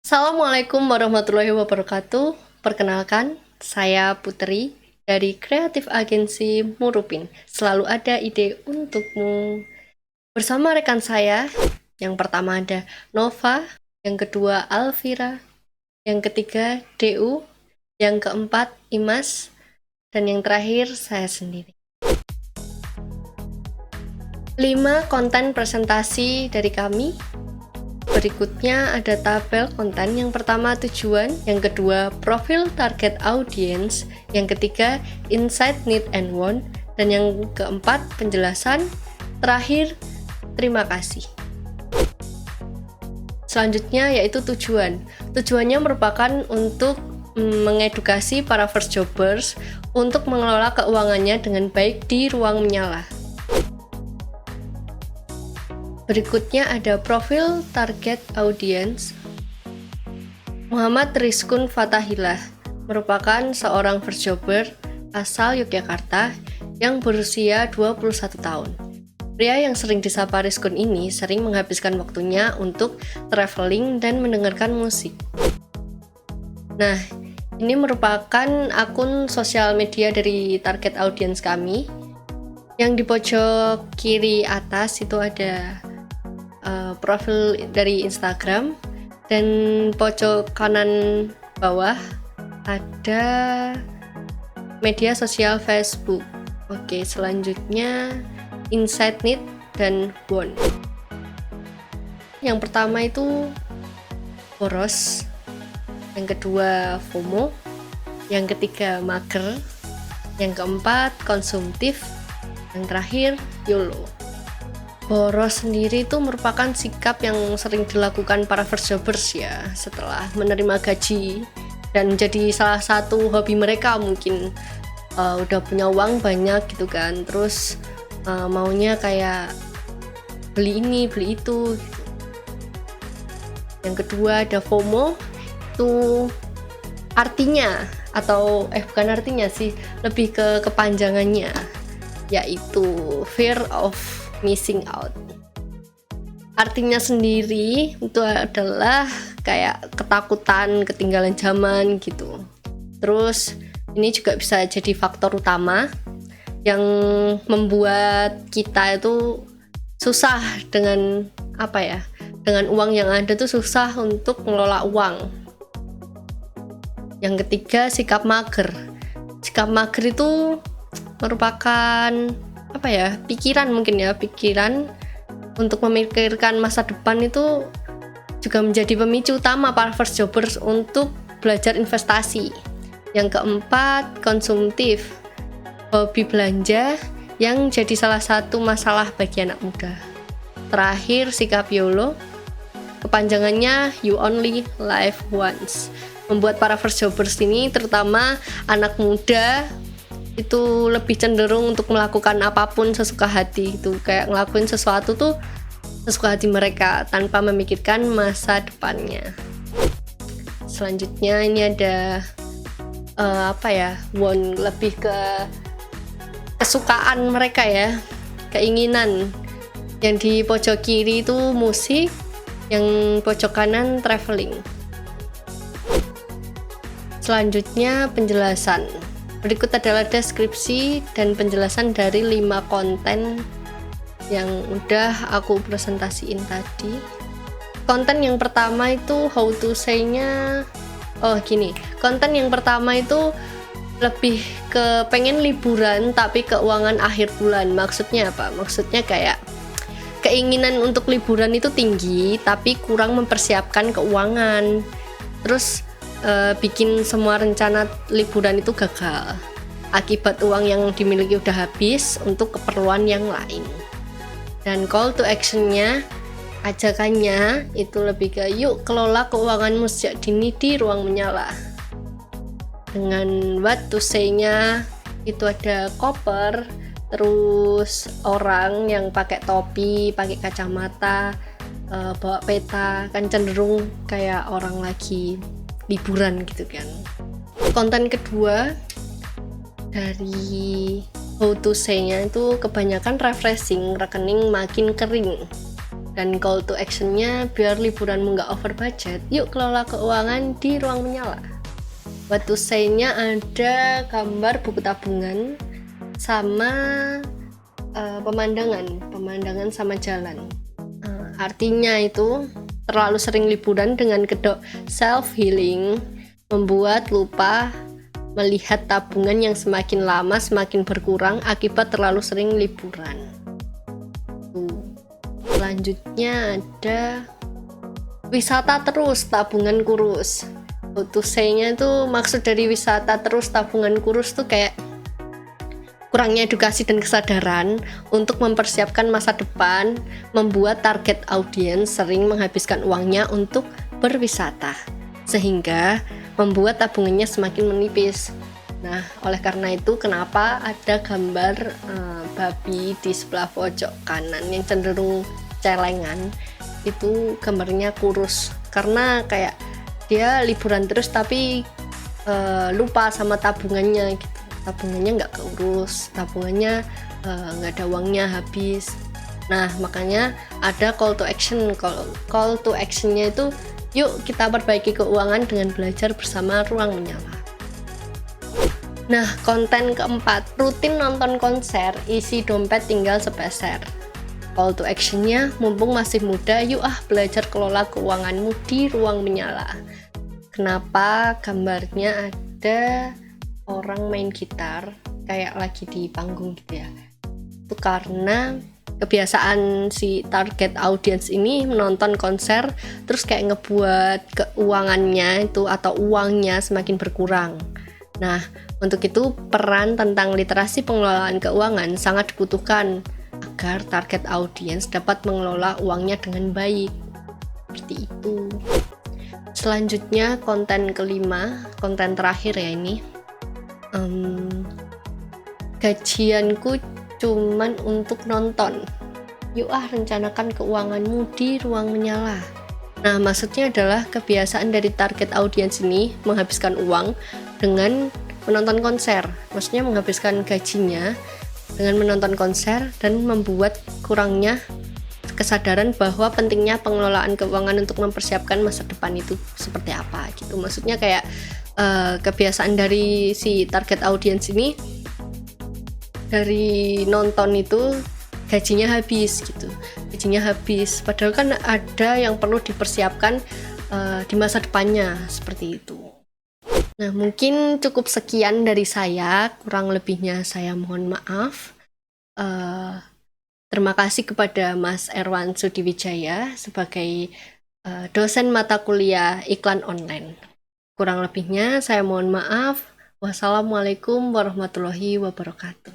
Assalamualaikum warahmatullahi wabarakatuh. Perkenalkan, saya Putri dari kreatif agensi Murupin. Selalu ada ide untukmu. Bersama rekan saya, yang pertama ada Nova, yang kedua Alvira, yang ketiga DU, yang keempat Imas, dan yang terakhir saya sendiri. 5 konten presentasi dari kami. Berikutnya ada tabel konten. Yang pertama tujuan, yang kedua profil target audience, yang ketiga insight, need and want, dan yang keempat penjelasan, terakhir terima kasih. Selanjutnya yaitu tujuan. Tujuannya merupakan untuk mengedukasi para first jobbers untuk mengelola keuangannya dengan baik di ruang menyala. Berikutnya ada profil target audience. Muhammad Rizkun Fatahillah merupakan seorang first jobber asal Yogyakarta yang berusia 21 tahun. Pria yang sering disapa Rizkun ini sering menghabiskan waktunya untuk traveling dan mendengarkan musik. Nah, ini merupakan akun sosial media dari target audience kami. Yang di pojok kiri atas itu ada profil dari Instagram, dan pojok kanan bawah ada media sosial Facebook. Oke, selanjutnya insight, need, dan want. Yang pertama itu boros, yang kedua FOMO, yang ketiga mager, yang keempat konsumtif, yang terakhir YOLO. Boros sendiri itu merupakan sikap yang sering dilakukan para first jobbers ya setelah menerima gaji dan jadi salah satu hobi mereka. Mungkin udah punya uang banyak gitu kan, terus maunya kayak beli ini beli itu gitu. Yang kedua ada FOMO, itu artinya atau bukan artinya sih, lebih ke kepanjangannya, yaitu fear of missing out. Artinya sendiri itu adalah kayak ketakutan ketinggalan zaman gitu. Terus ini juga bisa jadi faktor utama yang membuat kita itu susah dengan dengan uang yang ada tuh susah untuk mengelola uang. Yang ketiga sikap mager. Sikap mager itu merupakan pikiran untuk memikirkan masa depan. Itu juga menjadi pemicu utama para first jobbers untuk belajar investasi. Yang keempat konsumtif, hobi belanja yang jadi salah satu masalah bagi anak muda. Terakhir sikap YOLO, kepanjangannya you only live once, membuat para first jobbers ini, terutama anak muda, itu lebih cenderung untuk melakukan apapun sesuka hati gitu, kayak ngelakuin sesuatu tuh sesuka hati mereka tanpa memikirkan masa depannya. Selanjutnya ini ada want, lebih ke kesukaan mereka ya, keinginan. Yang di pojok kiri itu musik, yang pojok kanan traveling. Selanjutnya penjelasan. Berikut adalah deskripsi dan penjelasan dari 5 konten yang udah aku presentasiin tadi. Konten yang pertama itu how to say-nya konten yang pertama itu lebih ke pengen liburan tapi keuangan akhir bulan. Maksudnya apa? Maksudnya kayak keinginan untuk liburan itu tinggi tapi kurang mempersiapkan keuangan. Terus bikin semua rencana liburan itu gagal akibat uang yang dimiliki udah habis untuk keperluan yang lain. Dan call to actionnya, ajakannya itu lebih ke yuk kelola keuanganmu sejak dini di ruang menyala. Dengan what to say-nya itu ada koper, terus orang yang pakai topi, pakai kacamata, bawa peta, kan cenderung kayak orang lagi liburan gitu kan. Konten kedua dari how to say-nya itu kebanyakan refreshing, rekening makin kering. Dan call to actionnya biar liburanmu nggak over budget, yuk kelola keuangan di ruang menyala. What to say-nya ada gambar buku tabungan sama pemandangan sama jalan. Artinya itu terlalu sering liburan dengan kedok self healing membuat lupa melihat tabungan yang semakin lama semakin berkurang akibat terlalu sering liburan. Selanjutnya ada wisata terus tabungan kurus. To say-nya itu maksud dari wisata terus tabungan kurus tuh kayak kurangnya edukasi dan kesadaran untuk mempersiapkan masa depan, membuat target audiens sering menghabiskan uangnya untuk berwisata, sehingga membuat tabungannya semakin menipis. Nah, oleh karena itu kenapa ada gambar babi di sebelah pojok kanan yang cenderung celengan, itu gambarnya kurus, karena kayak dia liburan terus tapi lupa sama tabungannya gitu. Tabungannya nggak keurus, tabungannya nggak ada uangnya, habis. Nah, makanya ada call to action. Call to actionnya itu, yuk kita perbaiki keuangan dengan belajar bersama ruang menyala. Nah, konten keempat, rutin nonton konser, isi dompet tinggal sepeser. Call to actionnya, mumpung masih muda, yuk belajar kelola keuanganmu di ruang menyala. Kenapa gambarnya ada orang main gitar kayak lagi di panggung gitu ya? Itu karena kebiasaan si target audience ini menonton konser terus kayak ngebuat keuangannya itu atau uangnya semakin berkurang. Nah, untuk itu peran tentang literasi pengelolaan keuangan sangat dibutuhkan agar target audiens dapat mengelola uangnya dengan baik. Seperti itu. Selanjutnya konten kelima, konten terakhir ya ini. Gajianku cuman untuk nonton. Yuk rencanakan keuanganmu di ruang menyala. Nah, maksudnya adalah kebiasaan dari target audiens ini menghabiskan uang dengan menonton konser. Maksudnya menghabiskan gajinya dengan menonton konser dan membuat kurangnya kesadaran bahwa pentingnya pengelolaan keuangan untuk mempersiapkan masa depan itu seperti apa gitu. Maksudnya kayak kebiasaan dari si target audiens ini dari nonton itu gajinya habis gitu. Gajinya habis, padahal kan ada yang perlu dipersiapkan di masa depannya, seperti itu. Nah, mungkin cukup sekian dari saya, kurang lebihnya saya mohon maaf. Terima kasih kepada Mas Erwan Sudiwijaya sebagai dosen mata kuliah iklan online. Kurang lebihnya saya mohon maaf. Wassalamualaikum warahmatullahi wabarakatuh.